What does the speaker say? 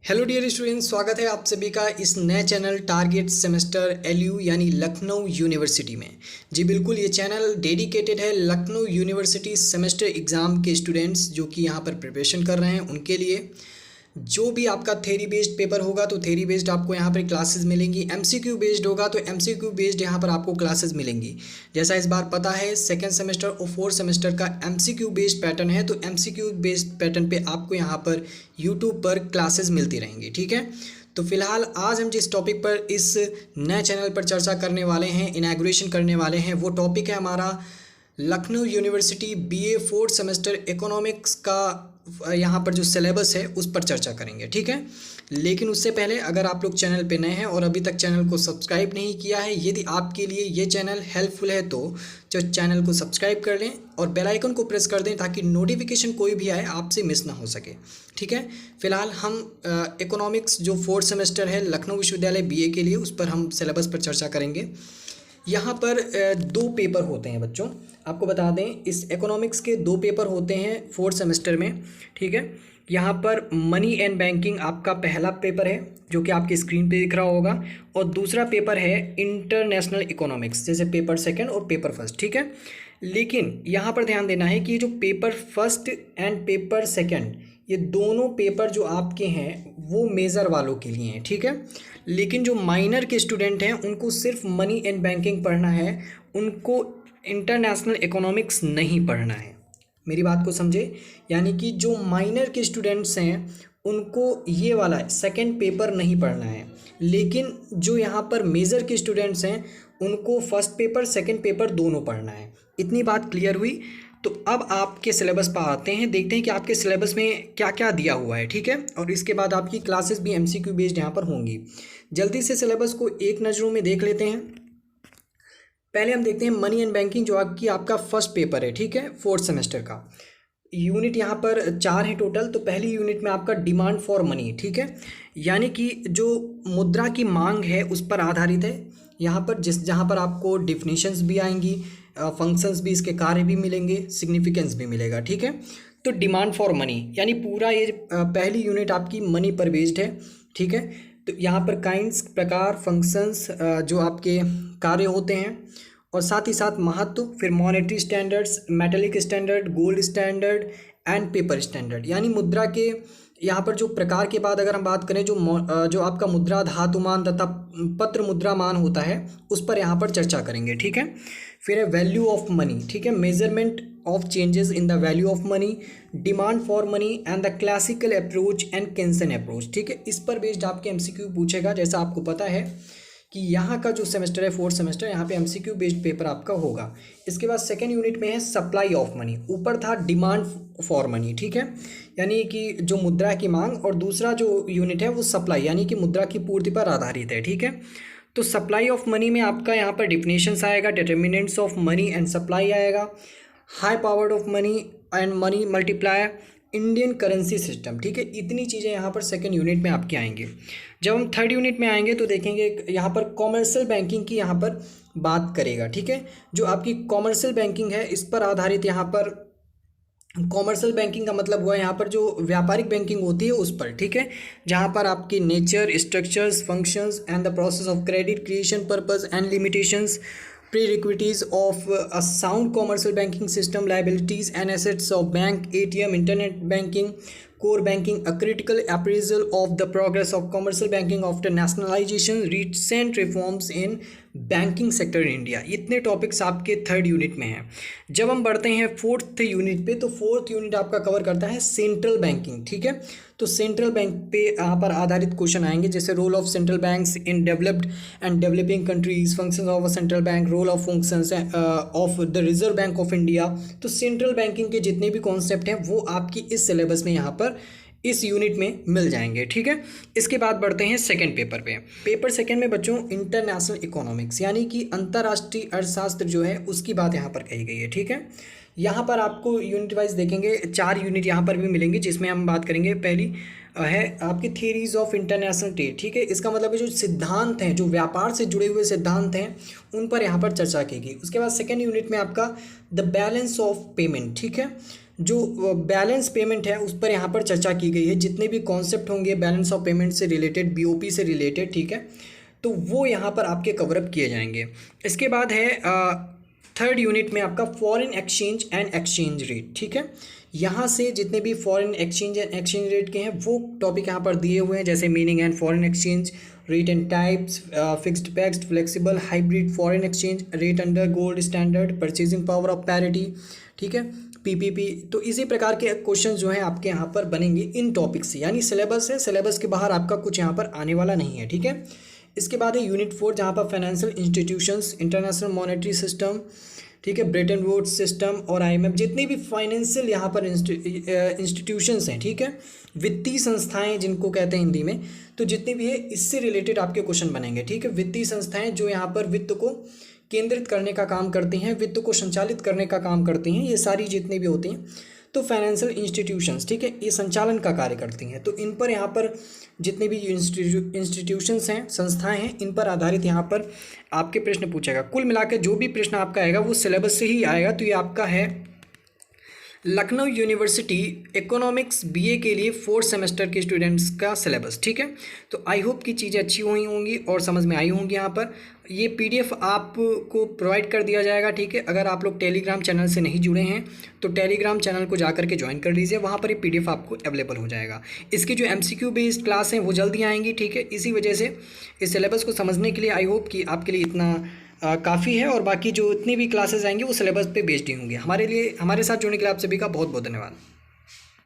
Hello dear students, स्वागत है आप सभी का इस नए चैनल टारगेट सेमेस्टर एलयू यानी लखनऊ यूनिवर्सिटी में। जी बिल्कुल, ये चैनल डेडिकेटेड है लखनऊ यूनिवर्सिटी सेमेस्टर एग्ज़ाम के स्टूडेंट्स जो कि यहाँ पर प्रिपरेशन कर रहे हैं उनके लिए। जो भी आपका थ्योरी बेस्ड पेपर होगा तो थ्योरी बेस्ड आपको यहाँ पर क्लासेस मिलेंगी, एमसीक्यू बेस्ड होगा तो एमसीक्यू बेस्ड यहाँ पर आपको क्लासेस मिलेंगी। जैसा इस बार पता है सेकेंड सेमेस्टर और फोर्थ सेमेस्टर का एमसीक्यू बेस्ड पैटर्न है, तो एमसीक्यू बेस्ड पैटर्न पे आपको यहाँ पर यूट्यूब पर क्लासेस मिलती रहेंगी। ठीक है, तो फिलहाल आज हम जिस टॉपिक पर इस नए चैनल पर चर्चा करने वाले हैं, इनॉग्रेशन करने वाले हैं, वो टॉपिक है हमारा Lucknow university BA fourth semester economics का। यहाँ पर जो सिलेबस है उस पर चर्चा करेंगे। ठीक है, लेकिन उससे पहले अगर आप लोग चैनल पे नए हैं और अभी तक चैनल को सब्सक्राइब नहीं किया है, यदि आपके लिए ये चैनल हेल्पफुल है तो जो चैनल को सब्सक्राइब कर लें और बेल आइकन को प्रेस कर दें ताकि नोटिफिकेशन कोई भी आए आपसे मिस ना हो सके। ठीक है, फिलहाल हम इकोनॉमिक्स जो फोर्थ सेमेस्टर है लखनऊ विश्वविद्यालय बीए के लिए, उस पर हम सिलेबस पर चर्चा करेंगे। यहाँ पर दो पेपर होते हैं बच्चों, आपको बता दें इस इकोनॉमिक्स के दो पेपर होते हैं फोर्थ सेमेस्टर में। ठीक है, यहाँ पर मनी एंड बैंकिंग आपका पहला पेपर है जो कि आपकी स्क्रीन पे दिख रहा होगा, और दूसरा पेपर है इंटरनेशनल इकोनॉमिक्स, जैसे पेपर सेकंड और पेपर फर्स्ट। ठीक है, लेकिन यहाँ पर ध्यान देना है कि जो paper first and paper second ये दोनों पेपर जो आपके हैं वो मेजर वालों के लिए हैं। ठीक है, लेकिन जो माइनर के स्टूडेंट हैं उनको सिर्फ मनी एंड बैंकिंग पढ़ना है, उनको इंटरनेशनल इकोनॉमिक्स नहीं पढ़ना है। मेरी बात को समझे, यानी कि जो माइनर के स्टूडेंट्स हैं उनको ये वाला सेकंड पेपर नहीं पढ़ना है, लेकिन जो यहाँ पर मेजर के स्टूडेंट्स हैं उनको फर्स्ट पेपर सेकंड पेपर दोनों पढ़ना है। इतनी बात क्लियर हुई। तो अब आपके सिलेबस पर आते हैं, देखते हैं कि आपके सिलेबस में क्या क्या दिया हुआ है। ठीक है, और इसके बाद आपकी क्लासेस भी एमसीक्यू बेस्ड यहाँ पर होंगी। जल्दी से सिलेबस को एक नज़रों में देख लेते हैं। पहले हम देखते हैं मनी एंड बैंकिंग जो आपका फर्स्ट पेपर है। ठीक है, फोर्थ सेमेस्टर का यूनिट यहाँ पर 4 है टोटल। तो पहली यूनिट में आपका डिमांड फॉर मनी, ठीक है, यानी कि जो मुद्रा की मांग है उस पर आधारित है। यहाँ पर जहाँ पर आपको डिफिनीशंस भी आएंगी, फंक्शंस भी, इसके कार्य भी मिलेंगे, सिग्निफिकेंस भी मिलेगा। ठीक है, तो डिमांड फॉर मनी यानी पूरा ये पहली यूनिट आपकी मनी पर बेस्ड है। ठीक है, तो यहाँ पर काइंड्स, प्रकार, फंक्शंस जो आपके कार्य होते हैं, और साथ ही साथ महत्व, फिर monetary standards, metallic standard, gold standard and paper standard, यानी मुद्रा के यहाँ पर जो प्रकार के बाद अगर हम बात करें जो आपका मुद्रा धातुमान तथा पत्र मुद्रा मान होता है उस पर यहाँ पर चर्चा करेंगे। ठीक है, फिर है वैल्यू ऑफ मनी। ठीक है, measurement of changes in the value of money, demand for money and the classical approach and Keynesian approach. ठीक है, इस पर बेस्ड आपके एमसीक्यू पूछेगा। जैसा आपको पता है कि यहाँ का जो सेमेस्टर है फोर्थ सेमेस्टर, यहाँ पे एमसीक्यू बेस्ड पेपर आपका होगा। इसके बाद सेकेंड यूनिट में है सप्लाई ऑफ मनी, ऊपर था डिमांड फॉर मनी। ठीक है, यानी कि जो मुद्रा की मांग, और दूसरा जो यूनिट है वो सप्लाई यानी कि मुद्रा की पूर्ति पर आधारित है। ठीक है, तो सप्लाई ऑफ मनी में आपका यहाँ पर डिफिनेशंस आएगा, determinants of money and supply आएगा, high powered of money and money multiplier, Indian currency system. ठीक है, इतनी चीज़ें यहाँ पर सेकंड यूनिट में आपके आएंगे। जब हम थर्ड यूनिट में आएंगे तो देखेंगे यहाँ पर कॉमर्शियल बैंकिंग की यहाँ पर बात करेगा। ठीक है, जो आपकी कॉमर्शियल बैंकिंग है इस पर आधारित, यहाँ पर कॉमर्शियल बैंकिंग का मतलब हुआ यहाँ पर जो व्यापारिक बैंकिंग होती है उस पर। ठीक है, जहाँ पर आपकी nature, structures, functions and the process of credit, creation, purpose and limitations, prerequisites of a sound commercial banking system, liabilities and assets of bank, ATM, internet banking, core banking, a critical appraisal of the progress of commercial banking after nationalization, recent reforms in banking sector in India. इतने topics आपके third unit में हैं। जब हम बढ़ते हैं fourth unit पे, तो फोर्थ यूनिट आपका कवर करता है सेंट्रल बैंकिंग। ठीक है, तो सेंट्रल बैंक पे यहाँ पर आधारित क्वेश्चन आएंगे, जैसे role of central banks in developed and developing countries, functions of a central bank, role of functions of the Reserve Bank of India. तो सेंट्रल बैंकिंग के जितने भी कॉन्सेप्ट हैं वो आपकी इस सिलेबस में यहाँ पर इस यूनिट में मिल जाएंगे। ठीक है, इसके बाद बढ़ते हैं सेकंड पेपर पे। पेपर सेकंड में बच्चों इंटरनेशनल इकोनॉमिक्स यानी कि अंतर्राष्ट्रीय अर्थशास्त्र जो है उसकी बात यहाँ पर कही गई है। ठीक है, यहाँ पर आपको यूनिट वाइज देखेंगे, 4 यूनिट यहाँ पर भी मिलेंगे जिसमें हम बात करेंगे। पहली है आपकी थियरीज ऑफ इंटरनेशनल ट्रेड। ठीक है, इसका मतलब है जो सिद्धांत हैं, जो व्यापार से जुड़े हुए सिद्धांत हैं उन पर यहाँ पर चर्चा की गई। उसके बाद सेकेंड यूनिट में आपका द बैलेंस ऑफ पेमेंट। ठीक है, जो बैलेंस पेमेंट है उस पर यहाँ पर चर्चा की गई है। जितने भी कॉन्सेप्ट होंगे बैलेंस ऑफ पेमेंट से रिलेटेड, बीओपी से रिलेटेड, ठीक है, तो वो यहाँ पर आपके कवरअप किए जाएंगे। इसके बाद है थर्ड यूनिट में आपका foreign exchange and exchange rate, ठीक है। यहाँ से जितने भी foreign exchange and exchange rate के हैं वो टॉपिक यहाँ पर दिए हुए हैं, जैसे meaning and foreign exchange rate and types, fixed pegged flexible hybrid foreign exchange rate under gold standard, purchasing power of parity, ठीक है, पीपीपी। तो इसी प्रकार के क्वेश्चन जो हैं आपके यहाँ पर बनेंगे इन टॉपिक से, यानी सिलेबस है, सिलेबस के बाहर आपका कुछ यहाँ पर आने वाला नहीं है, ठीक है। इसके बाद है यूनिट 4 जहाँ पर financial institutions, international monetary system, ठीक है, ब्रेटन वुड्स सिस्टम और आईएमएफ, जितनी भी फाइनेंशियल यहाँ पर इंस्टीट्यूशंस हैं, ठीक है, वित्तीय संस्थाएं जिनको कहते हैं हिंदी में, तो जितनी भी है इससे रिलेटेड आपके क्वेश्चन बनेंगे, ठीक है। वित्तीय संस्थाएं जो यहाँ पर वित्त को केंद्रित करने का काम करती हैं, वित्त को संचालित करने का काम करती हैं, ये सारी जितनी भी होती हैं तो फाइनेंशियल इंस्टीट्यूशंस, ठीक है, ये संचालन का कार्य करती हैं। तो इन पर यहाँ पर जितने भी इंस्टीट्यूशंस हैं, संस्थाएं हैं, इन पर आधारित यहाँ पर आपके प्रश्न पूछेगा। कुल मिलाकर जो भी प्रश्न आपका आएगा वो सिलेबस से ही आएगा। तो ये आपका है लखनऊ यूनिवर्सिटी इकोनॉमिक्स बीए के लिए 4th सेमेस्टर के स्टूडेंट्स का सिलेबस, ठीक है। तो आई होप कि चीज़ें अच्छी हुई होंगी और समझ में आई होंगी। यहाँ पर ये पीडीएफ आपको प्रोवाइड कर दिया जाएगा, ठीक है। अगर आप लोग टेलीग्राम चैनल से नहीं जुड़े हैं तो टेलीग्राम चैनल को जाकर के ज्वाइन कर लीजिए, वहाँ पर ये पीडीएफ आपको अवेलेबल हो जाएगा। इसकी जो एमसीक्यू बेस्ड क्लास हैं वो जल्दी आएंगी, ठीक है। इसी वजह से इस सिलेबस को समझने के लिए आई होप कि आपके लिए इतना काफ़ी है, और बाकी जो इतनी भी क्लासेस आएंगी वो सिलेबस पे बेस्ड ही होंगी। हमारे साथ जुड़ने के लिए आप सभी का बहुत बहुत धन्यवाद।